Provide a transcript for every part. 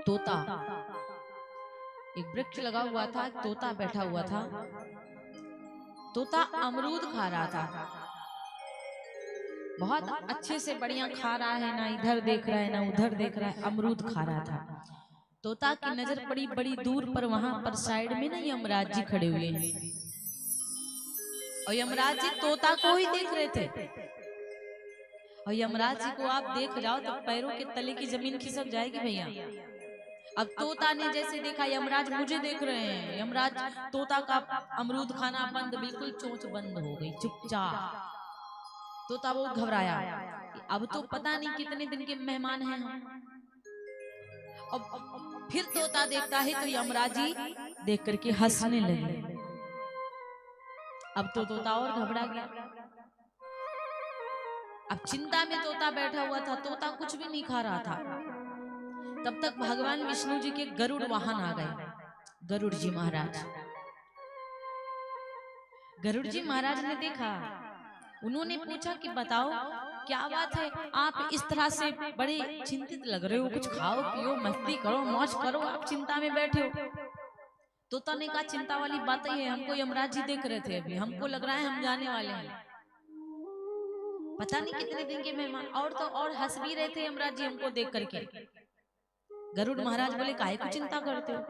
तोता, एक वृक्ष लगा हुआ था, एक तोता बैठा हुआ था। तोता अमरूद खा रहा था, बहुत अच्छे से बढ़िया खा रहा है, ना इधर देख रहा है ना उधर देख रहा है, अमरूद खा रहा था। तोता की नजर पड़ी बड़ी दूर पर, वहां पर साइड में ना यमराज जी खड़े हुए हैं और यमराज जी तोता को ही देख रहे थे। और यमराज जी को आप देख जाओ तो पैरों के तले की जमीन खिसक जाएगी भैया। अब तोता ने जैसे देखा यमराज मुझे देख रहे हैं, यमराज तोता का अमरूद खाना बंद, बिल्कुल चोंच बंद हो गई, चुपचाप। तोता बहुत घबराया, अब तो पता नहीं कितने दिन के मेहमान हैं हम। अब फिर तोता देखता है तो यमराज जी देख करके हंसने लगे। अब तो तोता और घबरा गया। अब चिंता में तोता बैठा हुआ था, तोता कुछ भी नहीं खा रहा था। तब तक भगवान विष्णु जी के गरुड़ वाहन आ गए, गरुड़ जी महाराज। गरुड़ जी महाराज ने देखा, उन्होंने पूछा कि बताओ क्या बात है, आप इस तरह से बड़े चिंतित लग रहे हो, कुछ खाओ पियो मस्ती करो मौज करो, आप चिंता में बैठे हो। तोता ने कहा चिंता वाली बात ही है, हमको यमराज जी देख रहे थे, अभी हमको लग रहा है हम जाने वाले हैं, पता नहीं कितने दिन के मेहमान। और तो और हंस भी रहे थे यमराज जी हमको देख करके। गरुड़ महाराज बोले काहे को चिंता करते हो,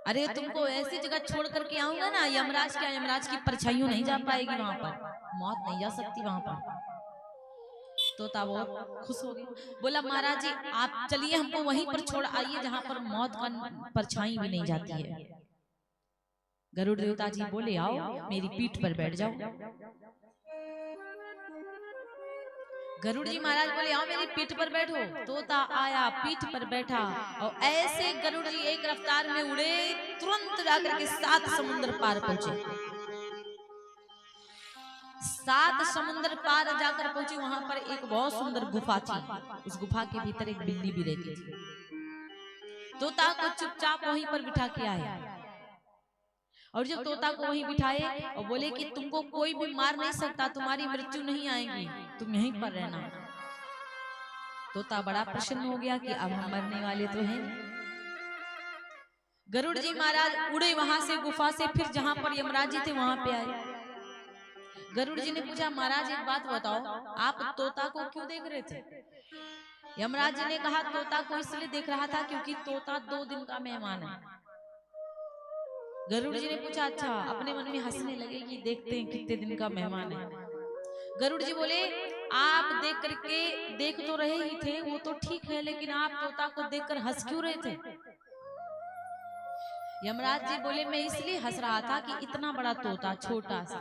अरे तुमको ऐसी जगह छोड़ करके आऊंगा ना, यमराज क्या, यमराज की परछाइयों नहीं जा पाएगी वहां पर, मौत नहीं जा सकती वहां पर। तोता बहुत खुश हो गया, बोला महाराज जी आप चलिए हमको वहीं पर छोड़ आइए जहां पर मौत का परछाई भी नहीं जाती है। गरुड़ देवता जी बोले आओ मेरी पीठ पर बैठ जाओ। गरुड़ जी महाराज बोले आओ मेरी पीठ पर बैठो। तोता आया, पीठ पर बैठा और ऐसे गरुड़ जी एक रफ्तार में उड़े, तुरंत जाकर के 7 समुद्र पार पहुंचे। 7 समुद्र पार जाकर पहुंचे, वहां पर एक बहुत सुंदर गुफा थी, उस गुफा के भीतर एक बिल्ली भी रहती थी। तोता को चुपचाप वहीं पर बिठा के आए और जब तोता को वहीं बिठाए और बोले कि तुमको कोई भी मार नहीं सकता, तुम्हारी मृत्यु नहीं आएगी, तुम यहीं पर रहना। तोता बड़ा प्रसन्न हो गया कि अब हम मरने वाले तो हैं। गरुड़ जी महाराज उड़े वहां से गुफा से, फिर जहां पर यमराज जी थे वहां पे आए। गरुड़ जी ने पूछा महाराज एक बात बताओ, आप तोता को क्यों देख रहे थे? यमराज जी ने कहा तोता को इसलिए देख रहा था क्योंकि तोता 2 दिन का मेहमान है। गरुड़ जी ने पूछा अच्छा, अपने मन में हंसने लगे कि देखते हैं कितने दिन का मेहमान है। गरुड़ जी बोले आप देख करके देख तो रहे ही थे, वो तो ठीक है, लेकिन आप तोता को देखकर हंस क्यों रहे थे? यमराज जी बोले मैं इसलिए हंस रहा था कि इतना बड़ा तोता छोटा सा,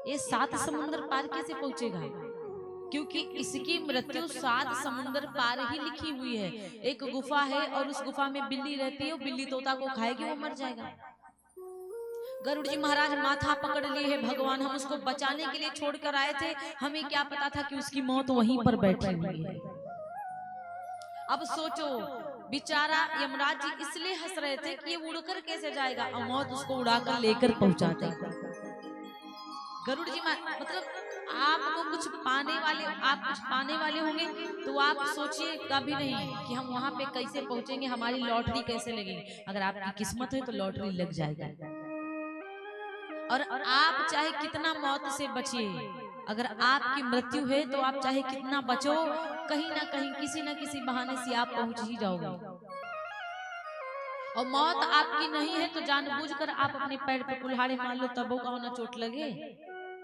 ये 7 समुद्र पार कैसे पहुंचेगा, क्योंकि इसकी मृत्यु 7 समुद्र पार ही लिखी हुई है। एक गुफा है और उस गुफा में बिल्ली रहती है, बिल्ली तोता को खाएगी, वो मर जाएगा। गरुड़ जी महाराज माथा पकड़ लिए है, भगवान हम उसको बचाने के लिए छोड़कर आए थे, हमें क्या पता था कि उसकी मौत वहीं पर बैठी हुई है। अब सोचो बेचारा यमराज जी इसलिए हंस रहे थे कि ये उड़कर कैसे जाएगा और मौत उसको उड़ाकर लेकर पहुंचा देगा। गरुड़ जी मतलब आपको कुछ पाने वाले, आप कुछ पाने वाले होंगे तो आप सोचिए कभी नहीं कि हम वहां पे कैसे पहुंचेंगे, हमारी लॉटरी कैसे लगेगी। अगर आपकी किस्मत है तो लॉटरी लग जाएगी, और आप चाहे कितना मौत से बचिए, अगर आपकी मृत्यु है तो आप चाहे कितना बचो, कहीं ना कहीं किसी न किसी बहाने से आप पहुंच ही जाओगे। और मौत आपकी नहीं है तो जानबूझकर आप अपने पैर पे कुल्हाड़े मार लो, तबो का होना चोट लगे।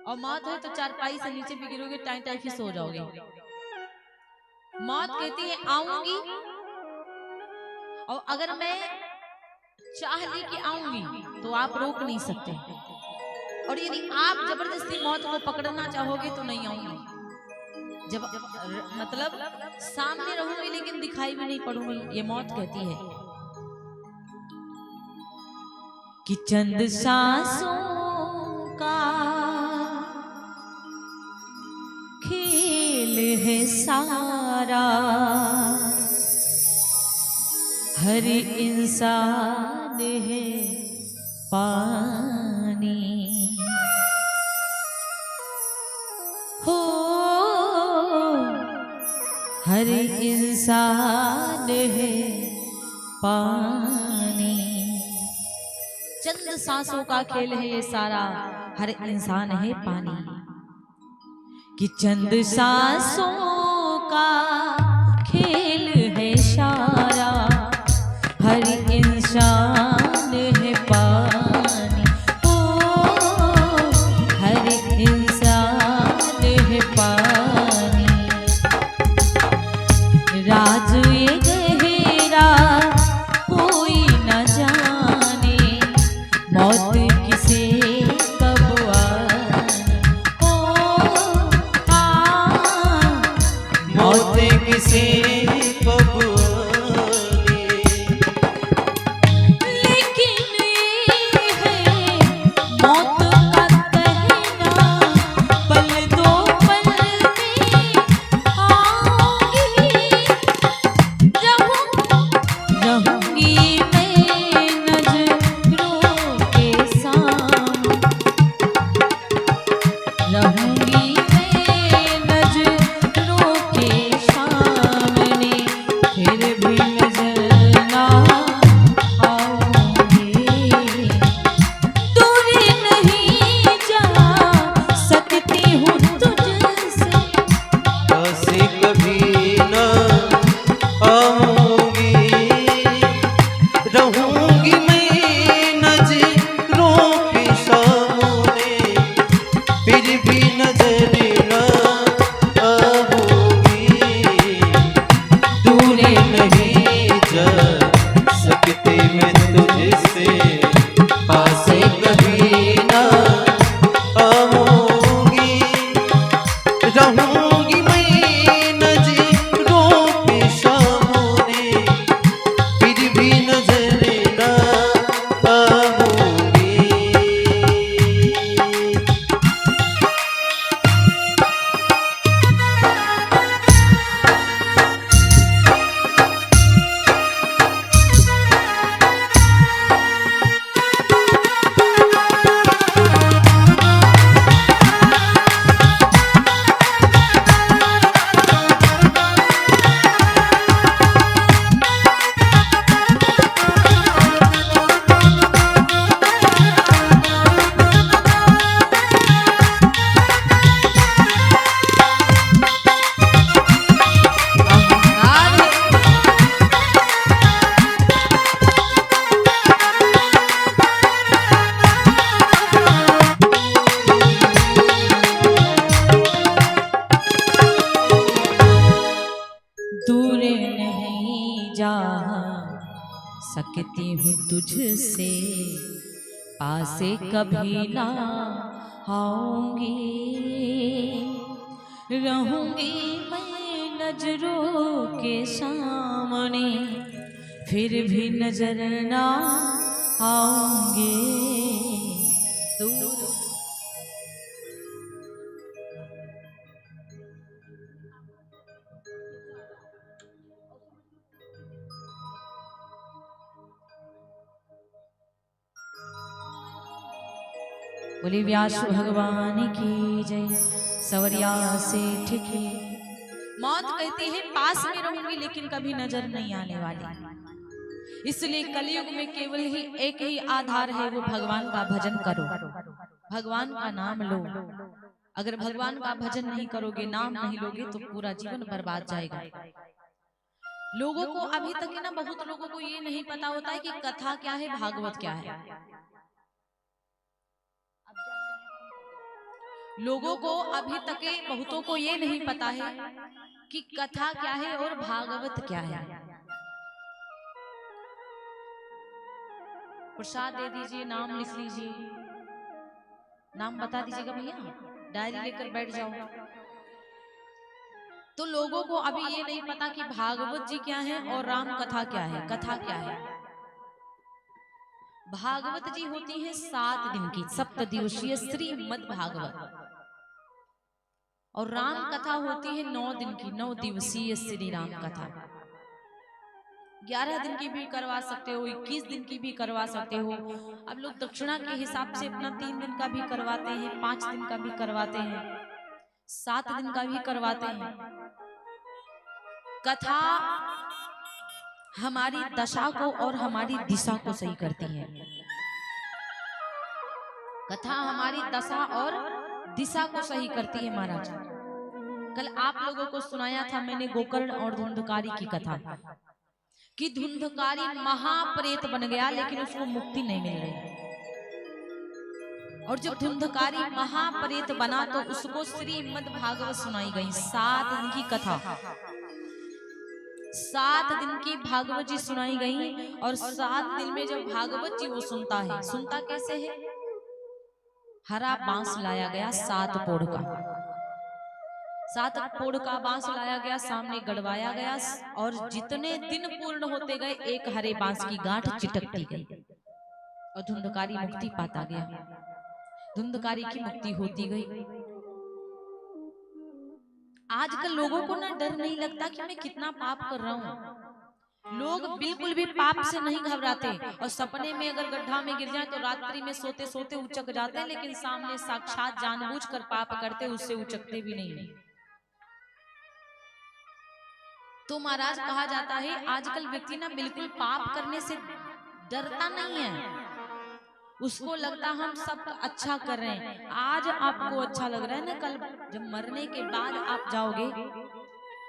और मौत है तो चारपाई से नीचे भी गिरोगे, टाई टाई फिर सो जाओगे। मौत कहती है आऊंगी, और अगर मैं चाह ली कि आऊंगी तो आप रोक नहीं सकते, और यदि आप जबरदस्ती मौत को पकड़ना चाहोगे तो नहीं आऊंगी। जब मतलब सामने रहूंगी लेकिन दिखाई भी नहीं पड़ूंगी, ये मौत कहती है कि चंद सांसों का खेल है सारा, हर इंसान है पानी, हो हर इंसान है पानी। चंद सांसों का खेल है ये सारा, हर इंसान है पानी। कि चंद सांसों का खेल है सारा, हर इंसान है पानी। ओ हर इंसान है पानी। राज ये गहरा कोई न जाने, मौत किसे कब आनी। ओ मौत किसे कब आनी। लेकिन ये है मौत का कहना, पल दो पल में आऊंगी। रहूंगी मैं नजरों के सामने, रहूंगी मैं नजरों के सामने, फिर भी नजर ना आऊंगी। दूर नहीं जा सकती हूँ तुझसे, ऐसे कभी न आऊंगी। रहूंगी मैं नजरों के सामने, फिर भी नजर न आऊंगी। दूर नहीं जा सकती मैं तुझसे, पास कभी न आऊंगी। रहूंगी मैं नजरों के सामने, फिर भी नजर न आऊंगी। दूर नहीं जा सकती हूँ तुझसे, पासे कभी ना आऊंगी। रहूंगी मैं नजरों के सामने, फिर भी नजर ना आऊंगी। दूर बोले व्यास भगवान की जय। सवरिया सेठ की मौत कहती है पास में रहूंगी लेकिन कभी नजर नहीं आने वाली। इसलिए कलयुग में केवल ही एक ही आधार है, वो भगवान का भजन करो, भगवान का नाम लो। अगर भगवान का भजन नहीं करोगे, नाम नहीं लोगे, तो पूरा जीवन बर्बाद जाएगा। लोगों को अभी तक ना, बहुत लोगों को ये नहीं पता होता है कि कथा क्या है, भागवत क्या है। लोगों को अभी तक बहुतों को ये नहीं पता है कि कथा क्या है और भागवत क्या है। प्रसाद दे दीजिए, नाम लिख लीजिए, नाम बता दीजिएगा भैया, डायरी लेकर बैठ जाओ। तो लोगों को अभी ये नहीं पता कि भागवत जी क्या है और राम कथा क्या है, कथा क्या है। भागवत जी होती है 7 दिन की सप्तदिवसीय श्रीमद् भागवत, और राम कथा होती है 9 दिन की 9 दिवसीय श्री राम कथा। 11 दिन की भी करवा सकते हो, 21 दिन की भी करवा सकते हो। अब लोग दक्षिणा के हिसाब से अपना 3 दिन का भी करवाते हैं, 5 दिन का भी करवाते हैं, 7 दिन का भी करवाते हैं। कथा हमारी दशा को और हमारी दिशा को सही करती है। कथा हमारी दशा और दिशा को सही करती है महाराज। कल आप लोगों को सुनाया था मैंने गोकर्ण और धुंधकारी की कथा कि धुंधकारी महाप्रेत बन गया लेकिन उसको मुक्ति नहीं मिल रही। और जब धुंधकारी महाप्रेत बना तो उसको श्रीमद् भागवत सुनाई गई। 7 दिन की कथा, 7 दिन की भागवत जी सुनाई गई। और 7 दिन में जब भागवत जी वो सुनता है, सुनता कैसे है? हरा बांस लाया गया 7 पोड़ का, 7 पोड़ का बांस लाया गया, सामने गड़वाया गया और जितने दिन पूर्ण होते गए एक हरे बांस की गांठ चिटकती गई और धुंधकारी मुक्ति पाता गया। धुंधकारी की मुक्ति होती गई। आजकल लोगों को ना डर नहीं लगता कि मैं कितना पाप कर रहा हूँ। लोग बिल्कुल भी पाप से नहीं घबराते और सपने में अगर गड्ढा में गिर जाए तो रात्रि में सोते सोते उचक जाते हैं, लेकिन सामने साक्षात जानबूझकर पाप करते उससे उचकते भी नहीं। तो महाराज कहा जाता है आजकल व्यक्ति ना बिल्कुल पाप करने से डरता नहीं है। उसको लगता हम सब अच्छा कर रहे हैं। आज आपको अच्छा लग रहा है ना, कल जब मरने के बाद आप जाओगे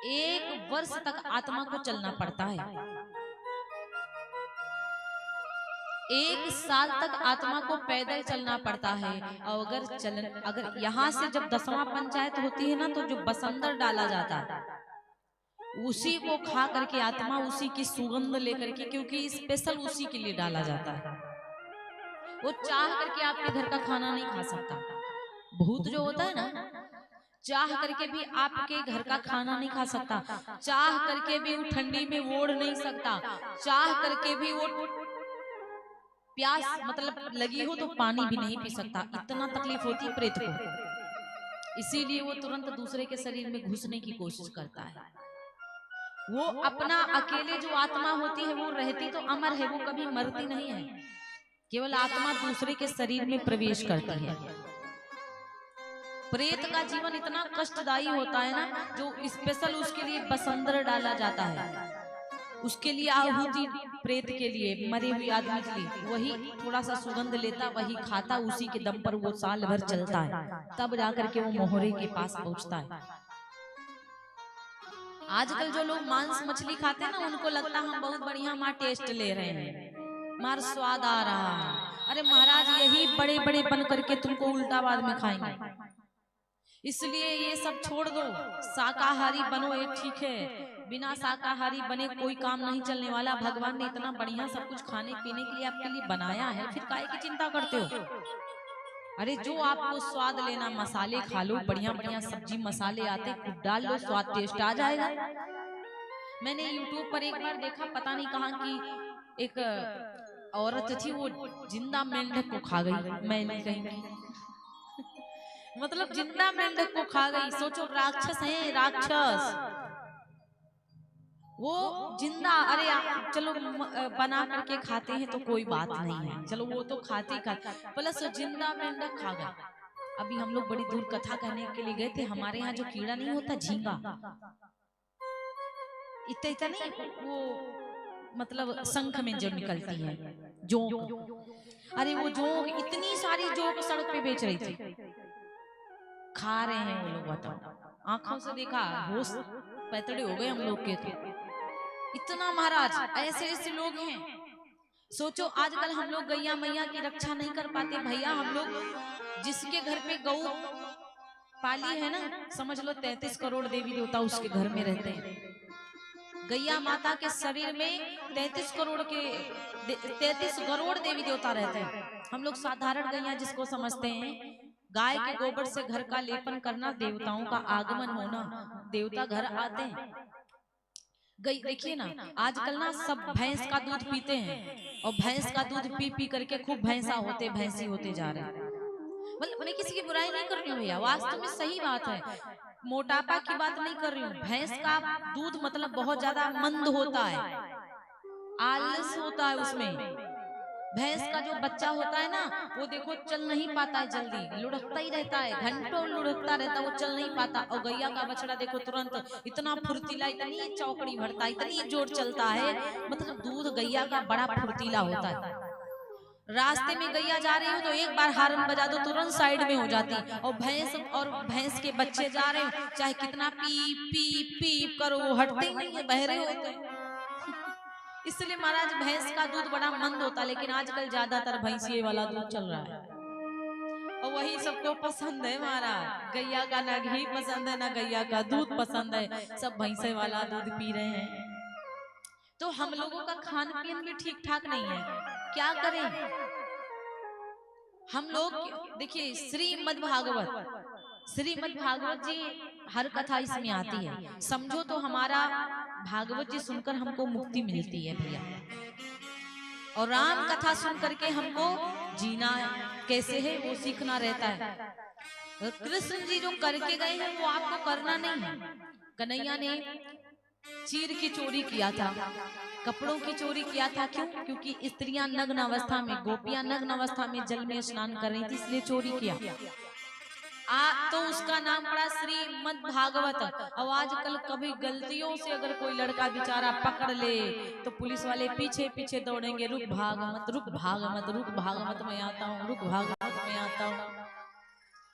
1 वर्ष तक आत्मा को चलना पड़ता है। 1 साल तक आत्मा को पैदल चलना पड़ता है। और अगर यहाँ से जब 10वां पंचायत होती है ना तो जो बसंदर डाला जाता है उसी को खा करके आत्मा उसी की सुगंध लेकर के, क्योंकि स्पेशल उसी के लिए डाला जाता है। वो चाह करके आपके घर का खाना नहीं खा सकता। भूत जो होता है ना, चाह करके भी आपके घर का खाना नहीं खा सकता, चाह करके भी वो ठंडी में ओढ़ नहीं सकता, चाह करके भी वो प्यास मतलब लगी हो तो पानी भी नहीं पी सकता। इतना तकलीफ होती है प्रेत को। इसीलिए वो तुरंत दूसरे के शरीर में घुसने की कोशिश करता है। वो अपना अकेले जो आत्मा होती है वो रहती तो अमर है, वो कभी मरती नहीं है। केवल आत्मा दूसरे के शरीर में प्रवेश करती है। प्रेत का जीवन इतना कष्टदायी होता है ना, जो स्पेशल उसके लिए बसंदर डाला जाता है, उसके लिए आहुति, प्रेत के लिए, मरे हुए आदमी के लिए वही थोड़ा सा सुगंध लेता, वही खाता, उसी के दम पर वो साल भर चलता है, तब जाकर के वो मोहरे के पास पहुंचता है। आजकल जो लोग मांस मछली खाते हैं ना, उनको लगता है हम बहुत बढ़िया माँ टेस्ट ले रहे हैं, मार स्वाद आ रहा है। अरे महाराज यही बड़े बड़े बन करके तुमको उल्टा बाद में खाएंगे। इसलिए ये सब छोड़ दो, शाकाहारी बनो, ये ठीक है। बिना शाकाहारी बने कोई काम नहीं चलने वाला। भगवान ने इतना बढ़िया सब कुछ खाने पीने के लिए आपके लिए बनाया है, फिर काहे की चिंता करते हो? अरे जो आपको स्वाद लेना, मसाले खा लो, बढ़िया बढ़िया सब्जी मसाले आते, खूब डाल लो, स्वाद टेस्ट आ जाएगा। मैंने YouTube पर एक बार देखा, पता नहीं कहाँ की एक औरत थी, वो जिंदा मेंढक को खा गई। मैं नहीं कहीं मतलब जिंदा मेंढक को खा गई। सोचो राक्षस है, राक्षस वो जिंदा। अरे चलो बना करके खाते हैं तो कोई बात नहीं है, चलो वो तो खाते ही खाते, प्लस जिंदा मेंढक खा गए। अभी हम लोग बड़ी दूर कथा कहने के लिए गए थे। हमारे यहाँ जो कीड़ा नहीं होता, झींगा, इतना नहीं, वो मतलब शंख में जो निकलती है जोंक। अरे वो जोंक, इतनी सारी जोंक सड़क पे बेच रही थी, खा रहे हैं वो लोग। बताओ, आंखों से देखा, होश पैतड़े हो गए हम लोग के। तो इतना महाराज ऐसे ऐसे लोग हैं। सोचो आजकल हम लोग गैया मैया की रक्षा नहीं कर पाते। भैया हम लोग जिसके घर पे गौ पाली है ना, समझ लो 33 करोड़ देवी देवता उसके घर में रहते हैं। गैया माता के शरीर में 33 करोड़ देवी देवता रहते हैं। हम लोग साधारण गैया जिसको समझते हैं, गाय के गोबर से घर का लेपन करना, देवताओं का आगमन होना, देवता घर आते हैं। देखिए ना, आजकल ना सब भैंस का दूध पीते हैं और भैंस का दूध पी पी करके खूब भैंसी होते जा रहे हैं। मतलब मैं किसी की बुराई नहीं कर रही हूँ भैया, वास्तव में सही बात है, मोटापा की बात नहीं कर रही हूँ। भैंस का दूध मतलब बहुत ज्यादा मंद होता है, आलस होता है उसमें, भैंस का जो बच्चा होता है ना, वो देखो चल नहीं पाता है, जल्दी लुढ़कता ही रहता है, घंटों लुढ़कता रहता है, वो चल नहीं पाता। और गैया का बछड़ा देखो तुरंत इतना फुर्तीला, इतनी चौकड़ी भरता है, इतनी जोर चलता है, मतलब दूध गैया का बड़ा फुर्तीला होता है। रास्ते में गैया जा रही हो तो एक बार हार्न बजा दो, तुरंत साइड में हो जाती। और भैंस के बच्चे जा रहे हो, चाहे कितना पीप पीप पीप करो, वो हटते ही नहीं है, बहरे होते हैं। इसलिए महाराज भैंस का दूध बड़ा मंद होता है, लेकिन आजकल ज्यादातर भैंसिए वाला दूध चल रहा है, और वही सबको पसंद है महाराज। गैया का ना घी पसंद है, ना गैया का दूध पसंद है, सब भैंसे वाला दूध पी रहे हैं। तो हम लोगों का खान पीन भी ठीक ठाक नहीं है, क्या करें हम लोग। देखिए श्रीमद् भागवत जी, हर कथा इसमें आती है। समझो तो हमारा भागवत जी सुनकर हमको मुक्ति मिलती है भैया, और राम कथा सुन करके हमको जीना कैसे है वो सीखना रहता है। कृष्ण जी जो करके गए हैं वो आपको करना नहीं है। कन्हैया ने चीर की चोरी किया था, कपड़ों की चोरी किया था, क्यों? क्योंकि स्त्रियां नग्न अवस्था में, गोपियां नग्न अवस्था में जल में स्नान कर रही थी, इसलिए चोरी किया। तो उसका नाम पड़ा श्रीमद् भागवत। अब आजकल कभी गलतियों से अगर कोई लड़का बेचारा पकड़ ले तो पुलिस वाले पीछे पीछे दौड़ेंगे, रुक भाग मत, रुक भाग मत, रुक भाग मत, मैं आता हूँ, रुक भाग मत, मैं आता हूँ,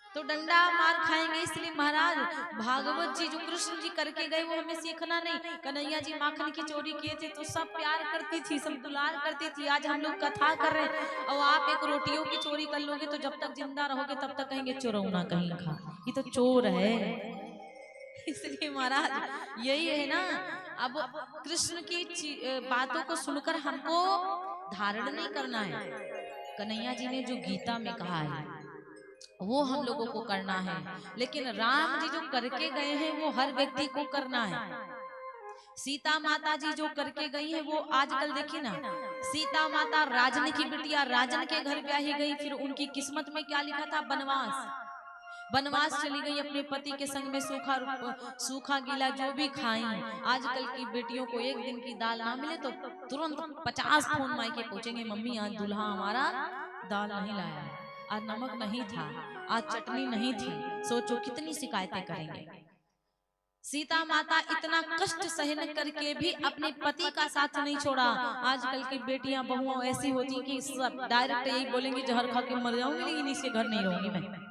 तो डंडा मार खाएंगे। इसलिए महाराज भागवत जी जो कृष्ण जी करके गए वो हमें सीखना नहीं। कन्हैया जी माखन की चोरी किए थे तो सब प्यार करती थी, सब दुलार करती थी। आज हम लोग कथा कर रहे हैं और आप एक रोटियों की चोरी कर लोगे तो जब तक जिंदा रहोगे तब तक कहेंगे चोरौना कहीं खा, ये तो चोर है। इसलिए महाराज यही है ना, अब कृष्ण की बातों को सुनकर हमको धारण नहीं करना है। कन्हैया जी ने जो गीता में कहा है वो हम लोगों को करना है, लेकिन राम जी जो करके गए हैं वो हर व्यक्ति को करना है। सीता माता जी जो करके गई है वो आजकल देखिए ना, सीता माता राजन की बिटिया राजन के घर ब्याही गई, फिर उनकी किस्मत में क्या लिखा था? बनवास। बनवास चली गई अपने पति के संग में, सूखा गीला जो भी खाई। आजकल की बेटियों को एक दिन की दाल ना मिले तो तुरंत 50 फोन मायके पहुंचेंगे, मम्मी आज दूल्हा हमारा दाल नहीं लाया, आज नमक नहीं था, आज चटनी नहीं थी। सोचो कितनी शिकायतें करेंगे। सीता माता इतना कष्ट सहन करके भी अपने पति का साथ नहीं छोड़ा। आजकल की बेटियां बहुओं ऐसी होती कि सब डायरेक्ट यही बोलेंगे जहर खा के मर जाऊंगी, लेकिन इसके घर नहीं रहूंगी मैं।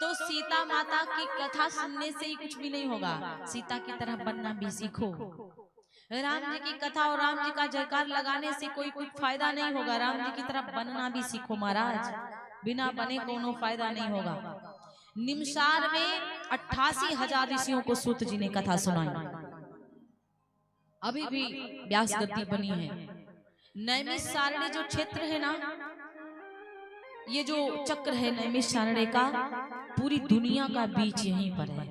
तो सीता माता की कथा सुनने से ही कुछ भी नहीं होगा, सीता की तरह बनना भी सीखो। राम जी की कथा और राम जी का जयकार लगाने से कोई कुछ फायदा नहीं होगा, राम जी की तरह बनना भी सीखो महाराज, बिना बने कोनो फायदा नहीं होगा। निमसार में 88,000 ऋषियों को सूत जी ने कथा सुनाई, अभी भी व्यास गद्दी बनी है। नैमिषारण्य जो क्षेत्र है ना, ये जो चक्र है नैमिषारण्य का, पूरी दुनिया का बीच यहीं पर है।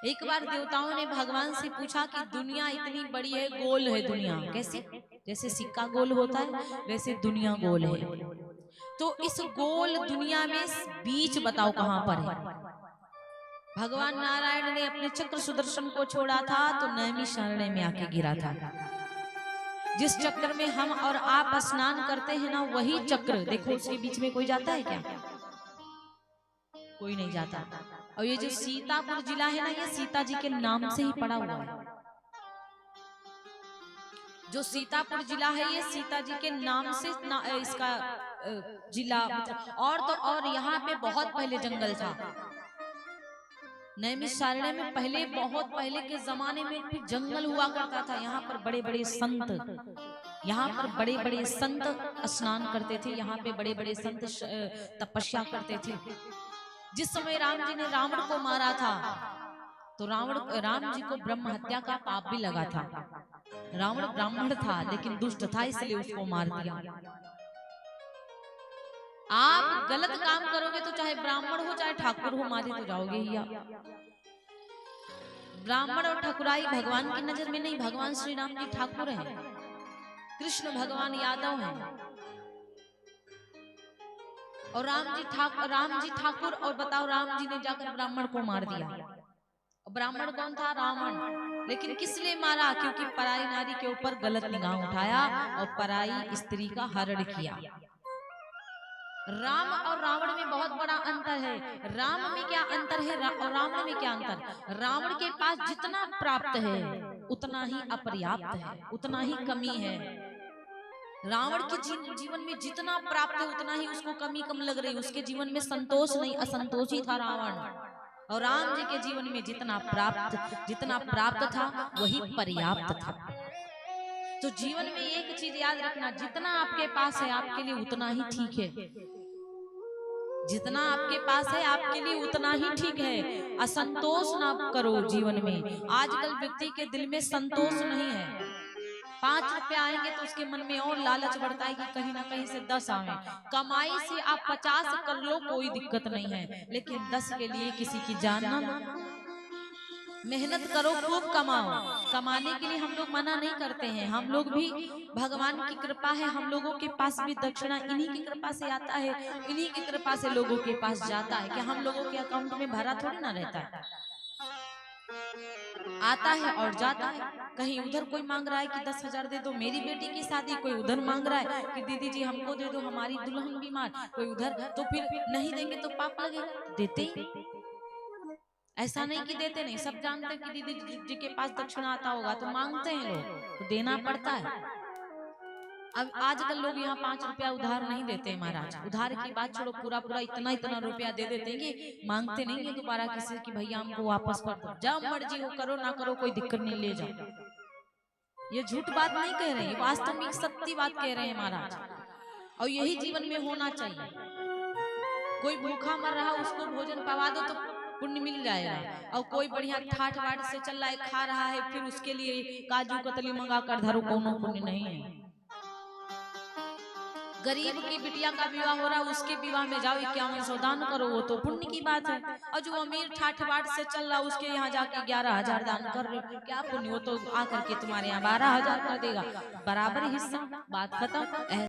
एक बार देवताओं ने भगवान से पूछा कि दुनिया इतनी बड़ी है, गोल है दुनिया, कैसे? जैसे सिक्का गोल होता है वैसे दुनिया गोल है, तो इस गोल दुनिया में बीच बताओ कहां पर है? भगवान नारायण ने अपने चक्र सुदर्शन को छोड़ा था तो नैमिषारण्य में आके गिरा था। जिस चक्र में हम और आप स्नान करते हैं ना, वही चक्र देखो, उसके बीच में कोई जाता है क्या? कोई नहीं जाता। और ये जो सीतापुर जिला है ना, ये सीता जी के नाम से ही पड़ा हुआ है। जो सीतापुर जिला है ये सीता जी के नाम से इसका जिला, और तो और यहाँ पे बहुत पहले जंगल था। नैमिषारण्य में पहले, बहुत पहले के जमाने में भी जंगल हुआ करता था। यहाँ पर बड़े बड़े संत, यहाँ पर बड़े बड़े संत स्नान करते थे, यहाँ पे बड़े बड़े संत तपस्या करते थे। जिस समय राम जी ने रावण को मारा था तो राम जी को ब्रह्म हत्या का पाप भी लगा था। रावण ब्राह्मण था लेकिन दुष्ट था, इसलिए उसको मार दिया। आप गलत काम करोगे तो चाहे ब्राह्मण हो चाहे ठाकुर हो, मारे तो जाओगे ही आप। ब्राह्मण और ठाकुराई भगवान की नजर में नहीं, भगवान श्री राम जी ठाकुर हैं, कृष्ण भगवान यादव हैं, और राम जी ठाकुर। और बताओ, राम जी ने जाकर ब्राह्मण को मार दिया ब्राह्मण कौन था? रावण। लेकिन किस लिए मारा? क्योंकि पराई नारी के ऊपर गलत निगाह उठाया और पराई स्त्री का हरण किया। राम और रावण में बहुत बड़ा अंतर है। राम में क्या अंतर है और रावण में क्या अंतर? रावण के पास जितना प्राप्त है उतना ही अपर्याप्त है, उतना ही कमी है। रावण के जीवन में जितना प्राप्त है उतना ही उसको कमी कम लग रही, उसके जीवन में संतोष नहीं, असंतोषी था रावण। और राम जी के जीवन में जितना प्राप्त था वही पर्याप्त था। तो जीवन में एक चीज याद रखना, जितना आपके पास है आपके लिए उतना ही ठीक है। जितना आपके पास है आपके लिए उतना ही ठीक है। असंतोष ना करो जीवन में। आजकल व्यक्ति के दिल में संतोष नहीं है। 5 रुपए आएंगे तो उसके मन में और लालच बढ़ता है कि कहीं ना कहीं से 10 आए। कमाई से आप 50 कर लो कोई दिक्कत नहीं है, लेकिन 10 के लिए किसी की जान ना लो। मेहनत करो, खूब कमाओ। कमाने के लिए हम लोग मना नहीं करते हैं। हम लोग भी, भगवान की कृपा है, हम लोगों के पास भी दक्षिणा इन्हीं की कृपा से आता है, इन्हीं की कृपा से लोगों के पास जाता है। कि हम लोगों के अकाउंट में भरा थोड़ी ना रहता है, आता है और जाता है। कहीं उधर कोई मांग रहा है कि 10,000 दे दो मेरी बेटी की शादी, कोई उधर मांग रहा है कि दीदी जी हमको दे दो हमारी दुल्हन बीमार, कोई उधर। तो फिर नहीं देंगे तो पाप लगेगा। देते ही, ऐसा नहीं कि देते नहीं, सब जानते हैं कि दीदी जी के पास दक्षिणा आता होगा तो मांगते हैं लोग, तो देना पड़ता है। अब आजकल लोग यहाँ 5 रुपया उधार नहीं देते हैं महाराज। उधार की बात छोड़ो, पूरा पूरा इतना रुपया दे देते हैं कि मांगते नहीं है दोबारा किसी की, भैया हमको वापस कर दो, जब मर्जी हो करो ना करो कोई दिक्कत नहीं, ले जाओ। ये झूठ बात नहीं कह रहे हैं, वास्तविक सत्य बात कह रहे हैं महाराज। और यही जीवन में होना चाहिए। कोई भूखा मर रहा उसको भोजन पवा दो तो पुण्य मिल जाएगा। और कोई बढ़िया ठाठ बाट से चल रहा है, खा रहा है, फिर उसके लिए काजू कतली मंगा कर धरो, कोनो पुण्य नहीं है। गरीब की बिटिया का विवाह हो रहा है, उसके विवाह में जाओ 5100 दान करो, वो तो पुण्य की बात है। और जो अमीर ठाठ बाट से चल रहा है उसके यहाँ जाके 11,000 दान कर रहे हो, क्या पुण्य? वो तो आकर के तुम्हारे यहाँ 12,000 कर देगा, बराबर हिस्सा, बात खत्म।